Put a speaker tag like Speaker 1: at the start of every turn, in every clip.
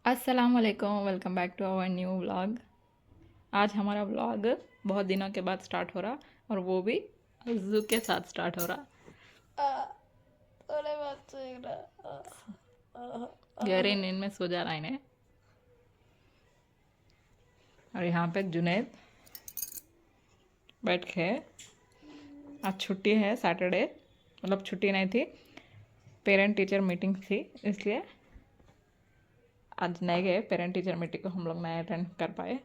Speaker 1: अस्सलाम वालेकुम, welcome back to our new vlog. आज हमारा व्लॉग बहुत दिनों के बाद स्टार्ट हो रहा और वो भी जू के साथ स्टार्ट हो रहा।
Speaker 2: थोड़े बहुत सो रहा।
Speaker 1: गहरी नींद में सो जा रहा है इन्हें। और यहाँ पे जुनैद बैठ के, आज छुट्टी है सैटरडे, मतलब छुट्टी नहीं थी, पेरेंट टीचर मीटिंग थी, इसलिए आज नहीं गए। पेरेंट टीचर मीटिंग को हम लोग नहीं अटेंड कर पाए,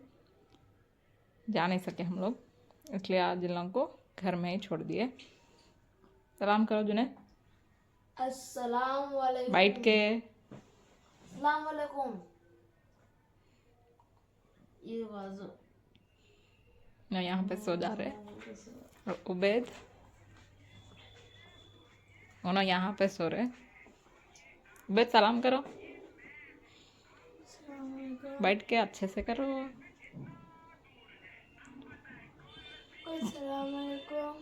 Speaker 1: जा नहीं सके हम लोग, इसलिए आज इन लोगों को घर में ही छोड़ दिए। सलाम करो जुनैद,
Speaker 2: अस्सलाम वालेकुम।
Speaker 1: बैठ के।
Speaker 2: अस्सलाम वालेकुम। ये बाजू
Speaker 1: ना यहाँ पे सो जा रहे। और उबैद दोनों यहाँ पे सो रहे। उबैद सलाम करो, बैठ के अच्छे से करो।
Speaker 2: अस्सलाम वालेकुम।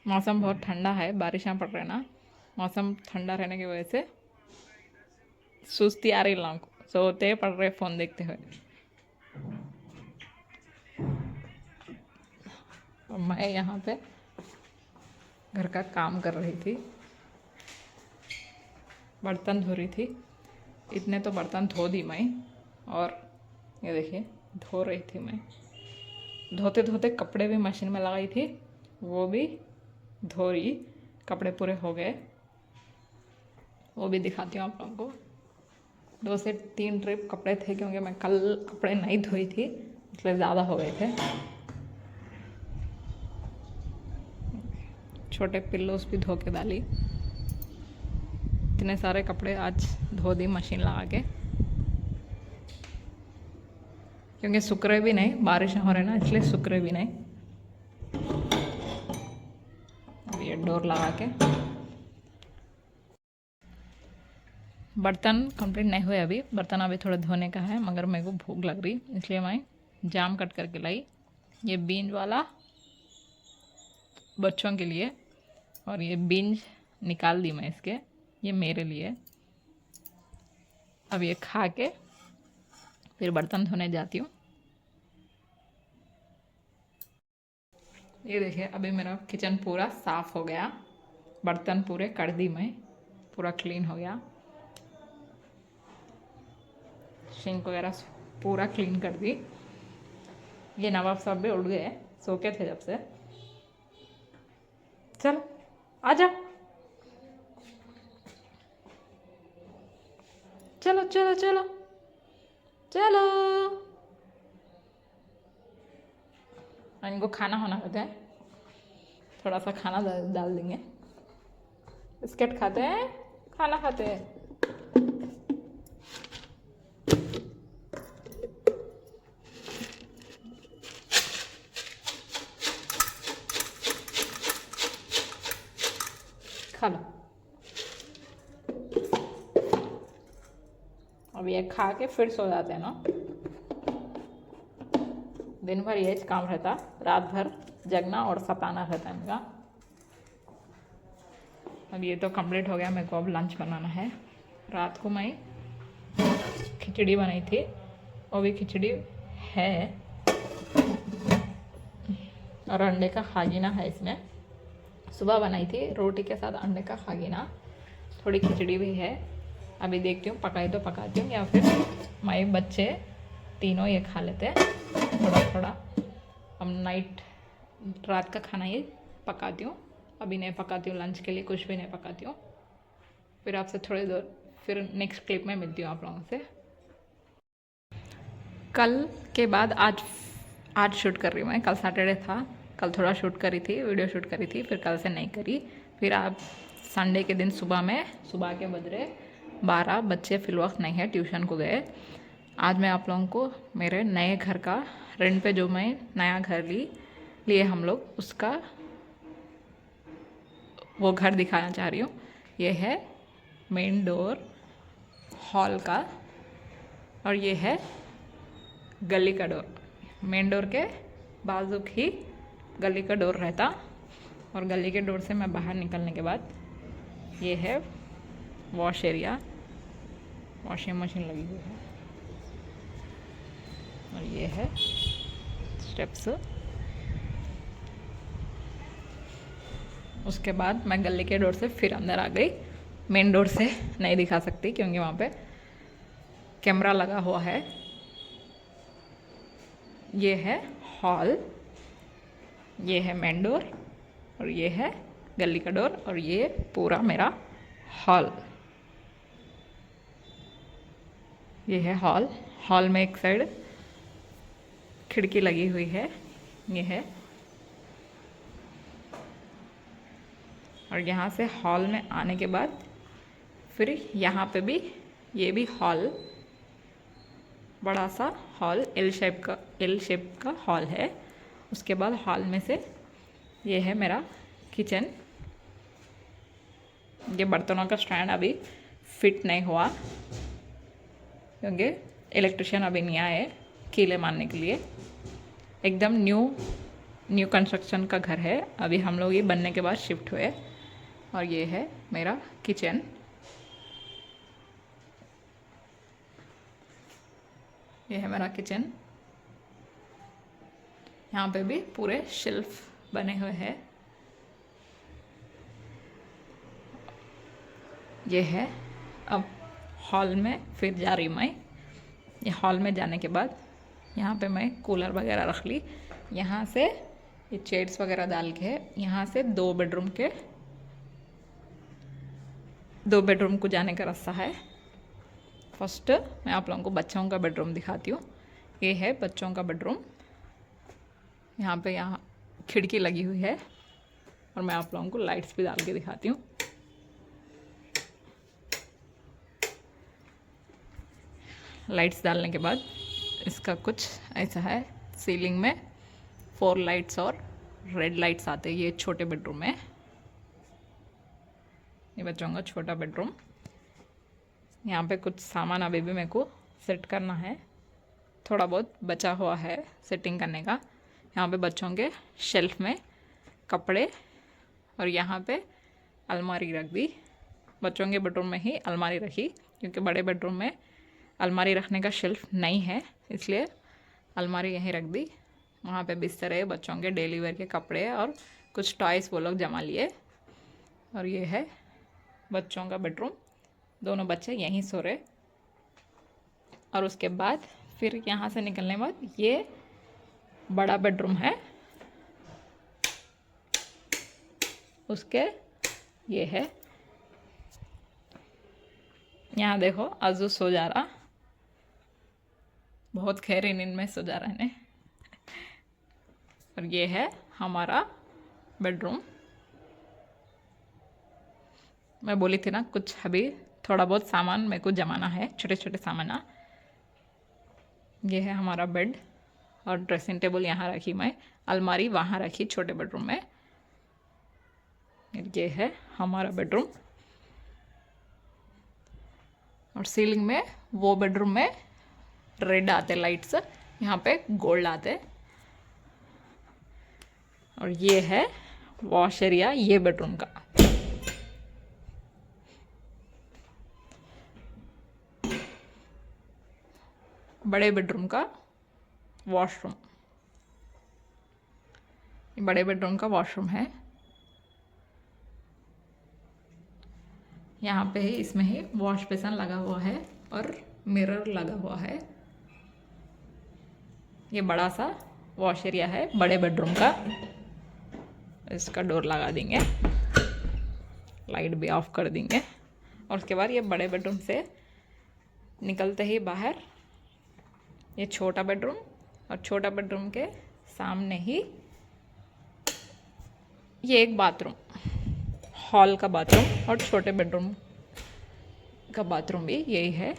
Speaker 1: मौसम बहुत ठंडा है, बारिशां पड़ रहे ना, मौसम ठंडा रहने की वजह से सुस्ती आ रही लोगों को, सोते पड़ रहे फ़ोन देखते हुए। और मैं यहाँ पे घर का काम कर रही थी, बर्तन धो रही थी। इतने तो बर्तन धो दी मैं, और ये देखिए धो रही थी मैं। धोते धोते कपड़े भी मशीन में लगाई थी, वो भी धो रही, कपड़े पूरे हो गए, वो भी दिखाती हूँ आप लोगों को। 2 से 3 ट्रिप कपड़े थे, क्योंकि मैं कल कपड़े नहीं धोई थी, इसलिए ज़्यादा हो गए थे। छोटे पिल्लोस भी धो के डाली। इतने सारे कपड़े आज धो दी मशीन लगा के, क्योंकि सूख भी नहीं, बारिश हो रहे ना, इसलिए सूख भी नहीं। अब ये डोर लगा के, बर्तन कंप्लीट नहीं हुए अभी, बर्तन अभी थोड़ा धोने का है, मगर मेरे को भूख लग रही, इसलिए मैं जाम कट करके लाई। ये बीज वाला बच्चों के लिए, और ये बीज निकाल दी मैं इसके, ये मेरे लिए। अब ये खा के फिर बर्तन धोने जाती हूँ। ये देखिए अभी मेरा किचन पूरा साफ़ हो गया, बर्तन पूरे कर दी मैं, पूरा क्लीन हो गया, सिंक वगैरह पूरा क्लीन कर दी। ये नवाब साहब भी उठ गए, सो के थे जब से। चलो आजा, चलो चलो चलो चलो। इनको खाना होना होता है, थोड़ा सा खाना डाल देंगे। बिस्किट खाते हैं, खाना खाते हैं। खा लो। अब ये खा के फिर सो जाते हैं ना। दिन भर ये काम रहता, रात भर जगना और सताना रहता है इनका। अब ये तो कंप्लीट हो गया, मेरे को अब लंच बनाना है। रात को मैं खिचड़ी बनाई थी, वो भी खिचड़ी है, और अंडे का खागीना है इसमें। सुबह बनाई थी रोटी के साथ अंडे का खागीना, थोड़ी खिचड़ी भी है। अभी देखती हूँ पकाई तो पकाती हूँ, या फिर मैं बच्चे तीनों ये खा लेते हैं थोड़ा थोड़ा। अब नाइट रात का खाना ये पकाती हूँ, अभी नहीं पकाती हूँ, लंच के लिए कुछ भी नहीं पकाती हूँ। फिर आपसे थोड़ी देर फिर नेक्स्ट क्लिप में मिलती हूँ आप लोगों से। कल के बाद आज शूट कर रही हूँ मैं। कल सैटरडे था, कल थोड़ा शूट करी थी, वीडियो शूट करी थी, फिर कल से नहीं करी। फिर आप संडे के दिन सुबह के बज रहे 12, बच्चे फिल वक्त नहीं है, ट्यूशन को गए। आज मैं आप लोगों को मेरे नए घर का, रेंट पे जो मैं नया घर लिए हम लोग, उसका वो घर दिखाना चाह रही हूँ। ये है मेन डोर हॉल का, और ये है गली का डोर। मेन डोर के बाजू ही गली का डोर रहता, और गली के डोर से मैं बाहर निकलने के बाद ये है वॉश एरिया। वॉशिंग मशीन लगी हुई है और ये है स्टेप्स। उसके बाद मैं गली के डोर से फिर अंदर आ गई। मेन डोर से नहीं दिखा सकती क्योंकि वहाँ पे कैमरा लगा हुआ है। ये है हॉल, ये है मेन डोर और ये है गली का डोर और ये पूरा मेरा हॉल। ये है हॉल। हॉल में एक साइड खिड़की लगी हुई है, ये है। और यहाँ से हॉल में आने के बाद फिर यहाँ पे भी ये भी हॉल, बड़ा सा हॉल एल शेप का हॉल है। उसके बाद हॉल में से ये है मेरा किचन। ये बर्तनों का स्टैंड अभी फिट नहीं हुआ क्योंकि इलेक्ट्रिशियन अभी नहीं आए कीले मारने के लिए। एकदम न्यू कंस्ट्रक्शन का घर है, अभी हम लोग ये बनने के बाद शिफ्ट हुए। और ये है मेरा किचन। ये है मेरा किचन। यहाँ पे भी पूरे शेल्फ बने हुए हैं। ये है। अब हॉल में फिर जा रही मैं। ये हॉल में जाने के बाद यहाँ पे मैं कूलर वगैरह रख ली। यहाँ से ये चेयर्स वगैरह डाल के यहाँ से दो बेडरूम को जाने का रास्ता है। फर्स्ट मैं आप लोगों को बच्चों का बेडरूम दिखाती हूँ। ये है बच्चों का बेडरूम। यहाँ खिड़की लगी हुई है और मैं आप लोगों को लाइट्स भी डाल के दिखाती हूँ। लाइट्स डालने के बाद इसका कुछ ऐसा है। सीलिंग में 4 लाइट्स और रेड लाइट्स आते हैं। ये छोटे बेडरूम में, ये बच्चों का छोटा बेडरूम। यहाँ पे कुछ सामान अभी भी मेरे को सेट करना है, थोड़ा बहुत बचा हुआ है सेटिंग करने का। यहाँ पे बच्चों के शेल्फ में कपड़े और यहाँ पे अलमारी रख दी। बच्चों के बेडरूम में ही अलमारी रखी क्योंकि बड़े बेडरूम में अलमारी रखने का शेल्फ नहीं है, इसलिए अलमारी यहीं रख दी। वहाँ पे बिस्तर है, बच्चों के डेली वेयर के कपड़े और कुछ टॉयस वो लोग जमा लिए। और ये है बच्चों का बेडरूम, दोनों बच्चे यहीं सो रहे। और उसके बाद फिर यहाँ से निकलने के बाद ये बड़ा बेडरूम है, उसके ये है। यहाँ देखो आजू सो जा रहा, बहुत खैर नींद में सो जा रहा है। और ये है हमारा बेडरूम। मैं बोली थी ना कुछ अभी थोड़ा बहुत सामान मेरे को जमाना है, छोटे छोटे सामान। ये है हमारा बेड और ड्रेसिंग टेबल यहाँ रखी मैं, अलमारी वहाँ रखी छोटे बेडरूम में। ये है हमारा बेडरूम। और सीलिंग में वो बेडरूम में रेड आते लाइट्स, यहाँ पे गोल्ड आते। और ये है वॉश एरिया ये बेडरूम का। बड़े बेडरूम का वॉशरूम, बड़े बेडरूम का वॉशरूम है। यहाँ पे ही इसमें ही वॉश बेसिन लगा हुआ है और मिरर लगा हुआ है। ये बड़ा सा वॉश एरिया है बड़े बेडरूम का। इसका डोर लगा देंगे, लाइट भी ऑफ कर देंगे। और उसके बाद ये बड़े बेडरूम से निकलते ही बाहर ये छोटा बेडरूम, और छोटा बेडरूम के सामने ही ये एक बाथरूम, हॉल का बाथरूम और छोटे बेडरूम का बाथरूम भी यही है।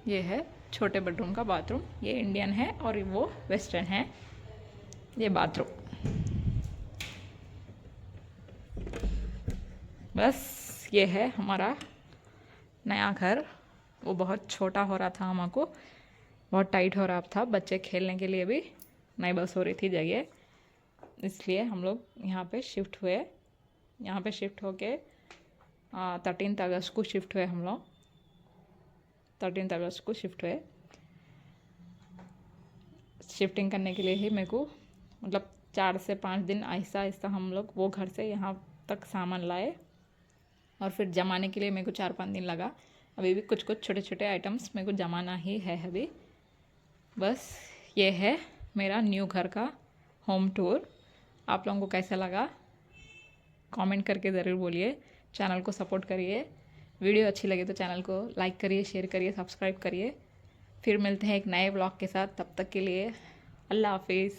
Speaker 1: ये है छोटे बेडरूम का बाथरूम, ये इंडियन है और वो वेस्टर्न है। ये बाथरूम, बस ये है हमारा नया घर। वो बहुत छोटा हो रहा था, हमको बहुत टाइट हो रहा था, बच्चे खेलने के लिए भी नहीं बस हो रही थी जगह, इसलिए हम लोग यहाँ पे शिफ्ट हुए। यहाँ पे शिफ्ट होके 13 अगस्त को शिफ्ट हुए हम लोग। 13 अगस्त को शिफ्ट हुए। शिफ्टिंग करने के लिए ही मेरे को मतलब 4 से 5 दिन आहिस्ता आहिस्ता हम लोग वो घर से यहाँ तक सामान लाए और फिर जमाने के लिए मेरे को 4-5 दिन लगा। अभी भी कुछ कुछ छोटे छोटे आइटम्स मेरे को जमाना ही है अभी। बस ये है मेरा न्यू घर का होम टूर। आप लोगों को कैसा लगा कमेंट करके ज़रूर बोलिए। चैनल को सपोर्ट करिए। वीडियो अच्छी लगे तो चैनल को लाइक करिए, शेयर करिए, सब्सक्राइब करिए। फिर मिलते हैं एक नए ब्लॉग के साथ। तब तक के लिए अल्लाह हाफिज़।